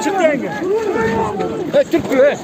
Çık yenge. Türk mü?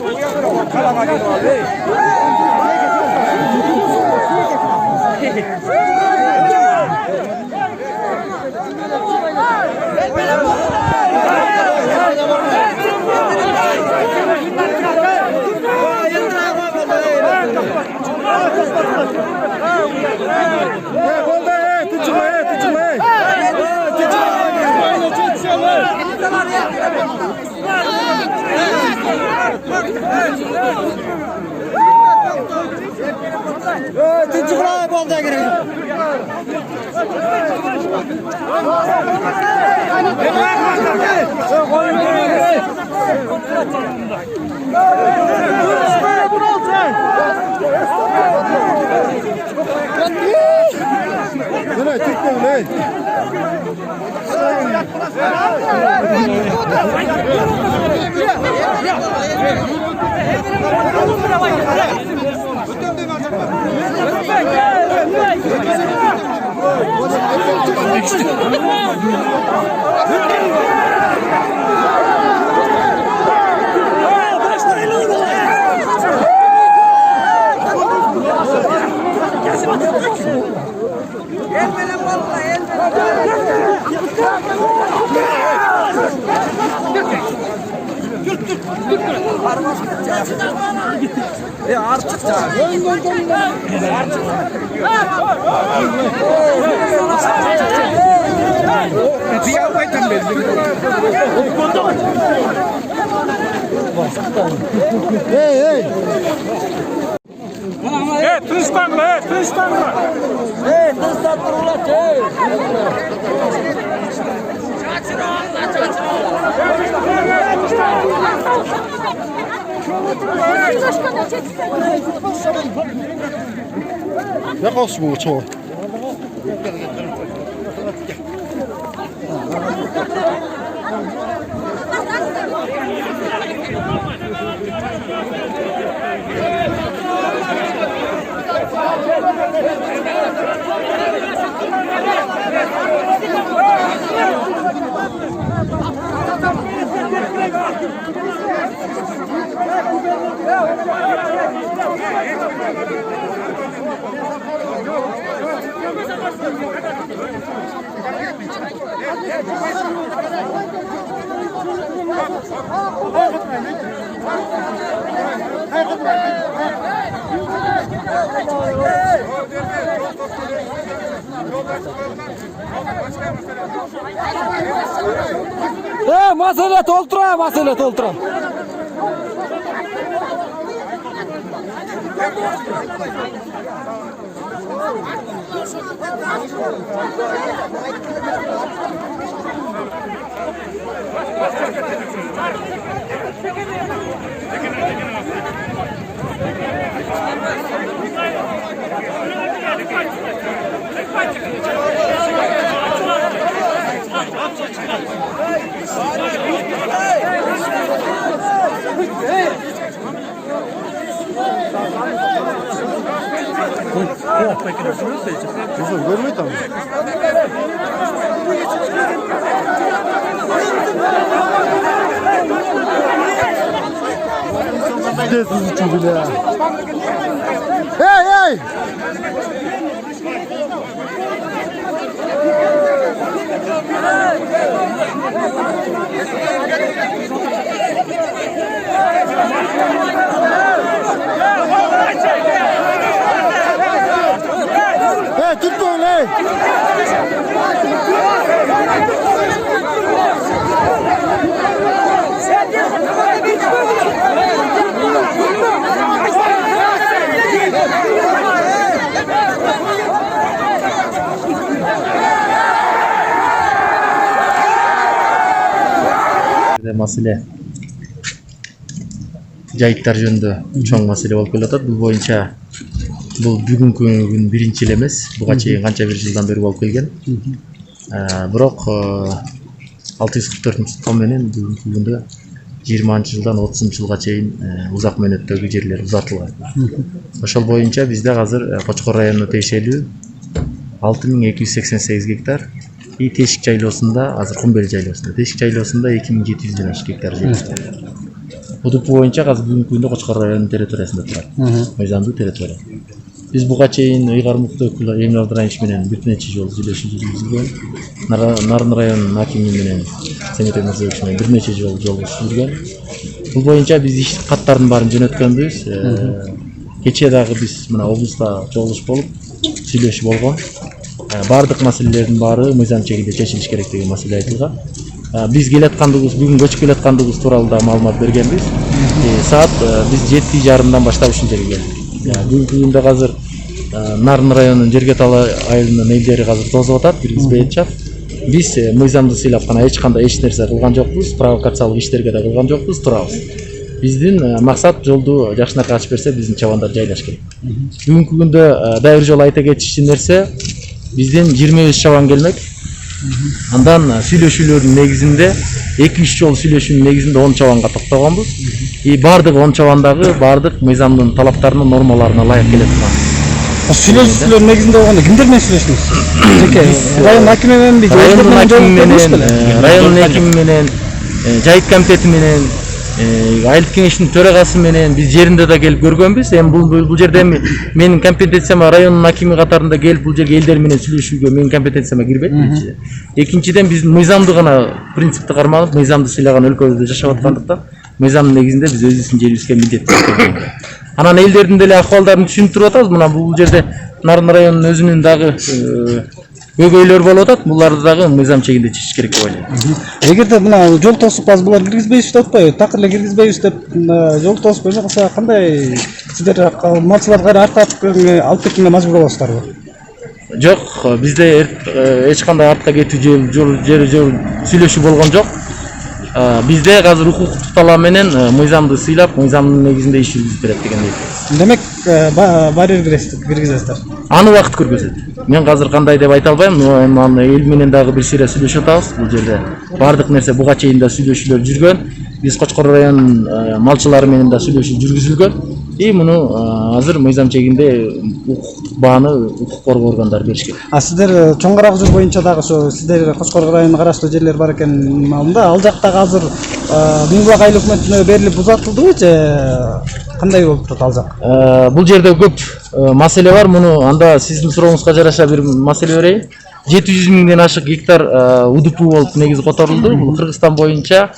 Artık da. Hey. Tristan. Tristan ulat. Ne kalsın bu çoğu? Masala toltura. Görmüyor tabii. Siz çok bile. Hey! Hey, tut bunu hey! Маселе жайыттар жөнүндө чоң маселе болуп келатат. Бул боюнча бул бүгүнкү күн биринчи эле эмес. Буга чейин канча бир жылдан бери болуп келген. Бирок 644 менен бүгүнкү күндө 20-жылдан 30-жылга чейин узак мөөнөттөгү жерлер узатылган. Ошол боюнча бизде азыр Кочкор районуна тиешелүү 6288 гектар Тешик жайлоосунда азыр Кумбел жайлоосунда. Тешик жайлоосунда 2700 гектар жерибиз бар. УДП боюнча азыр бүгүнкү күндө Кочкор районунун территориясында турат. Мыйзамдуу территория. Биз буга чейин Ыйгармукты Эмиль Абдыраимович менен бир нече жолу сүйлөшүү жүргүзгөн. Нарын районунун акими менен Семет Мырзабекович менен бир нече жолу жолугушуп жүргөн. Бул боюнча биз иш каттардын баарын жөнөткөнбүз. Кечээ дагы биз мына облуста чогулуш болуп сүйлөшүү болгон. Бардык маселелердин баары мыйзам чегинде чечилиш керек деген маселе айтылган. Биз келаткандыгыбыз, бүгүн көчүп келаткандыгыбыз тууралуу да маалымат бергенбиз. Саат биз 7:30 баштап ушул жерге келдик. Бүгүнкү күндө азыр Нарын районунун Жергетал айылынын элдери азыр тосуп атат, киргизбей атышат. Биз мыйзамды сыйлап гана эч кандай нерсе кылган жокпуз, провокациялык иштерге да кылган жокпуз, турабыз. Биздин максат жолду жакшынакай ачып берсе, биздин чабандар жайлаш керек. Бүгүнкү күндө дагы бир жолу айта кетчү нерсе, бизден 20 чабан келмек. Андан сүйлөшүүлөрдүн негизинде 2-3 жолу сүйлөшүүнүн негизинде 10 чабанга токтогонбуз. Бардык 10 чабандагы бардык мыйзамдын талаптарынын нормаларына ылайык келе турган. Сүйлөшүүлөр негизинде болгондо кимдер менен сүйлөштүңүз? Район акими мененби? Районун акими менен, жайыт комитети менен, айылдык кеңештин төрагасы менен биз жеринде да келип көргөнбүз. Эми бул жерде менин компетенцияма районун акими катарында келип бул жерге элдер менен сүйлөшүүгө менин компетенцияма кирбейт. Экинчиден биз мыйзамды гана принципти карманып, мыйзамды сыйлаган өлкөбүздө жашап аткандыктан мыйзамдын негизинде биз өзүбүздүн жерибизге милдеттүү. Анан элдердин деле акыбалдарын түшүнүп туруп атабыз. Мына бул жерде Нарын районунун өзүнүн дагы өгөйлөр болуп атат. Буларды дагы мыйзам чегинде чечиш керек деп ойлойм. Эгерде мына жол тосуп азыр булар киргизбейбиз деп атпайбы? Такыр эле киргизбейбиз деп жол тосуп койсо калса кандай сиздер малчыларга артка алып кеткенге мажбур болосуздарбы? Жок, бизде эч кандай артка кетүү жол сүйлөшүү болгон жок. Бизде азыр укуктук талап менен мыйзамды сыйлап, мыйзамдын негизинде иш жүргүзүп берет деген ниеттебиз. Демек барьер киргизесиздер. Аны убакыт көргөзөт. Мен азыр кандай деп айта албайм, но эл менен дагы бир сыйра сүйлөшүп атабыз. Бул жерде бардык нерсе буга чейин да сүйлөшүүлөр жүргөн. Биз Кочкор районунун малчылары менен да сүйлөшүү жүргүзүлгөн. Муну азыр мыйзам чегинде укуктук бааны укук коргоо органдары бериш керек. Сиздер чоң Каракожур боюнча дагы ошо сиздер Кочкор районуна караштуу жерлер бар экен маалымда. Ал жактагы азыр Миңбулак айыл өкмөтүнө берилип узатылдыбы же кандай болуп турат ал жак? Бул жерде көп маселе бар. Муну анда сиздин сурооңузга жараша бир маселе берейин. 700 миңден ашык гектар УДП болуп негизи которулду. Бул Кыргызстан боюнча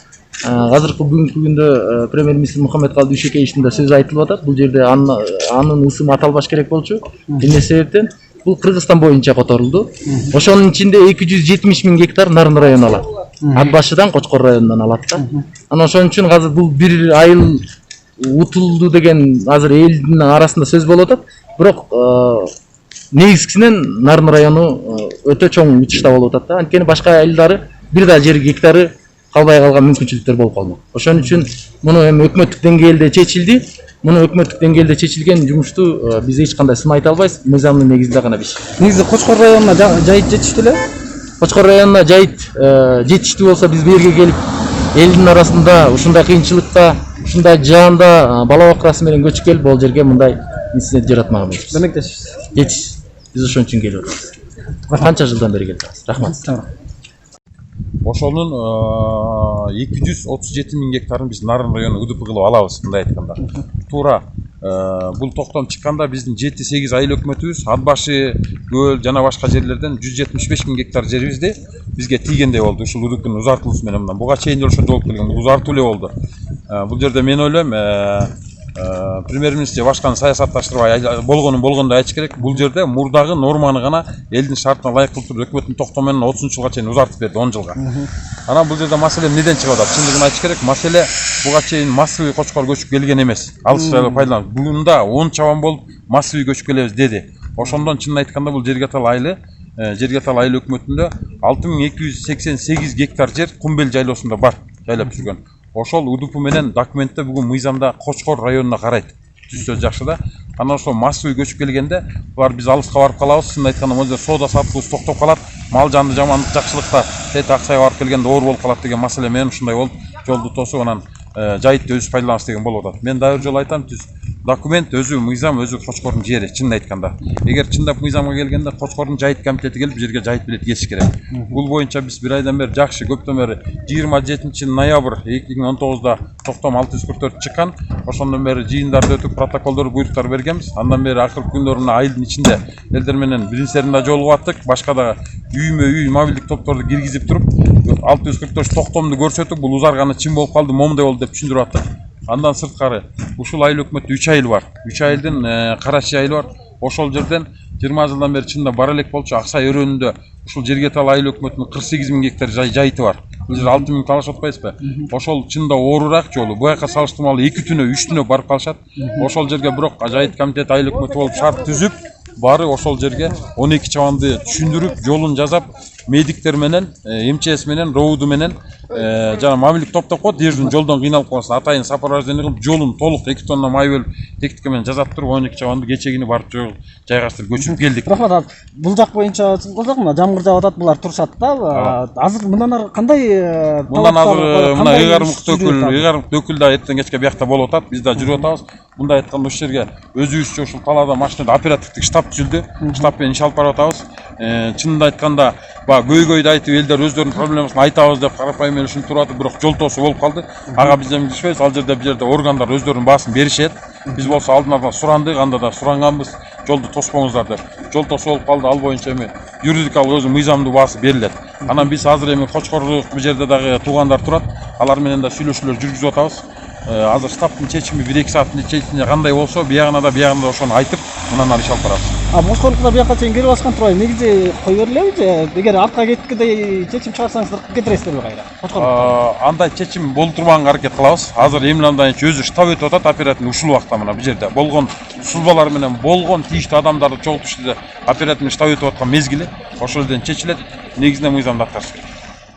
азыркы бүгүнкү күндө премьер-министр Мухаммедкалый Дүйшөкеевичтин да сөзү айтылып атат. Бул жерде анын ысымы аталбаш керек болчу. Эмне себептен? Бул Кыргызстан боюнча которулду. Ошонун ичинде 270 миң гектар Нарын району алат. Ат башыдан Кочкор районунан алат да. Анан ошон үчүн азыр бул бир айыл утулду деген азыр элдин арасында сөз болуп атат. Бирок негизгисинен Нарын району өтө чоң учушта болуп атат да. Анткени башка айылдары бир да жер гектары калбай калган мүмкүнчүлүктөр болуп калмак. Ошон үчүн муну эми өкмөттүк деңгээлде чечилди. Муну өкмөттүк деңгээлде чечилген жумушту биз эч кандай сын айта албайбыз. Мыйзамдын негизинде гана беш. Негизи Кочкор районуна жайыт жетиштүү эле? Кочкор районуна жайыт жетиштүү болсо биз бу жерге келип элдин арасында ушундай кыйынчылыкта, ушундай жаанда бала бакырасы менен көчүп келип бул жерге мындай инцидент жаратмаган эмеспиз. Демек жетиш. Биз ошон үчүн келип атабыз. Канча жылдан бери келип атабыз. Рахмат. Ошонун 237 миң гектарын биз Нарын району УДП кылып алабыз, мындай айтканда. Туура бул токтом чыкканда биздин 7-8 айыл өкмөтүбүз ат башы, көл жана башка жерлерден 175 миң гектар жерибизди бизге тийгендей болду. Ушул УДПнын узартылуусу менен мындан буга чейин ошо жолуп келген узартуу эле болду. Бул жерде мен ойлойм премьер-министр башканы саясатташтырбай болгондой айтыш керек. Бул жерде мурдагы норманы гана элдин шартына ылайык кылып туруп өкмөттүн токтому менен 30 жылга чейин узартып берди, 10 жылга. Анан бул жерде маселе эмнеден чыгып атат? Чындыгын айтыш керек, маселе буга чейин массовый Кочкор көчүп келген эмес. Алыс жайлы пайдаланып, бугунда 10 чабан болуп массовый көчүп келебиз деди. Ошондон чынын айтканда бул Жергетал айыл өкмөтүндө 6288 гектар жер Кумбел жайлоосунда бар, жайлап жүргөн. Ошол УДП менен документте бүгүн мыйзамда Кочкор районуна карайт. Түздө жакшы да. Анан ошол массовый көчүп келгенде булар биз алыска барып калабыз. Чынын айтканда могу соода саттыгыбыз токтоп калат. Мал жанды жамандык жакшылыкта тет акчага барып келгенде оор болуп калат деген маселе менен ушундай болуп жолду тосуп анан жайытты өзүбүз пайдаланабыз деген болуп атат. Мен дагы бир жолу айтам, түз документ өзү мыйзам өзү Кочкордун жери чынын айтканда. Эгер чындап мыйзамга келгенде Кочкордун жайыт комитети келип жерге жайыт билет кетиш керек. Бул боюнча биз бир айдан бери жакшы көптөн бери 27 ноябрь 2019да токтом 644 чыккан. Ошондон бери жыйындарды өтүп протоколдор буйруктар бергенбиз. Андан бери акыркы күндөрү мына айдын ичинде элдер менен биринчилеринде жолугуп аттык. Башка да үймө үй мобилдик топторду киргизип туруп 644 токтомду көрсөтүп бул узарганы чын болуп калды, момундай болду деп түшүндүрүп аттык. Андан сырткары ушул айыл өкмөттө 3 айыл бар. 3 айылдын Карачи айылы бар. Ошол жерден 20 жылдан бери чында бара элек болчу Аксай өрөөнүндө ушул жерге тал айыл өкмөтүнүн 48 000 гектар жайыты бар. Бул жер 6 000 талашып атпайсызбы? Ошол чында оорураак жолу. Буяка салыштырмалуу 2 түнө, 3 түнө барып калышат. Ошол жерге бирок жайыт комитети айыл өкмөтү болуп шарт түзүп, бары ошол жерге 12 чабанды түшүндүрүп, жолун жазап, медиктер менен, МЧС менен, РОУДу менен жана мобилдик топтоп коет, дежурный жолдон кыйналып калбасын. Атайын сопровождение кылып, жолун толук 2 тонна май бөлүп, тектике менен жазап туруп, 12 чабанды кечегини барып жайгаштырып көчүрүп келдик. Рахмат. Бул жак боюнча кылсак, мына жамгыр жаап атат, булар турушат да. Азыр мындан ары кандай мындан азыр мына ыйгарымыкты өкүл да эртең кечке биякта болуп атат. Биз да жүрүп атабыз. Мындай айтканда ушул жерге өзүбүзчө ушул талаада машинада оперативдик штаб түзүлдү. Штаб менен иш алып барып атабыз. Чынында айтканда, көйгөйдү айтып элдер өздөрүнүн проблемасын айтабыз деп карапайым менен ушинтип туруп атып, бирок жол тосуу болуп калды. Ага биз эми киришпейбиз. Ал жерде органдар өздөрүнүн баасын беришет. Биз болсо алдын сурандык, анда да суранганбыз. Жолду тоспоңуздар деп. Жол тосуу болуп калды. Ал боюнча эми юридикалык өзү мыйзамдуу баасы берилет. Анан биз азыр эми Кочкорлук бул жерде дагы туугандар турат. Алар менен да сүйлөшүүлөр жүргүзүп атабыз. Азыр штабтын чечими 1-2 сааттын ичинде кандай болсо, биягына да ошону айтып, мындан ары иш алып барабыз. Бошкорлуктар бияка чейин келип аткан турбайбы? Негизи кой берилеби? Эгер артка кеткидей чечим чыгарсаңыздар кетиресиздерби кайра? Андай чечим боло турганга аракет кылабыз. Азыр эмне өзү штаб өтүп атат, оперативный ушул убакта мына бул жерде болгон сузбалар менен болгон тийиштүү адамдарды чогултуш жерде оперативный штаб өтүп аткан мезгили ошол жерден чечилет. Негизинен мыйзамды аткарыш керек.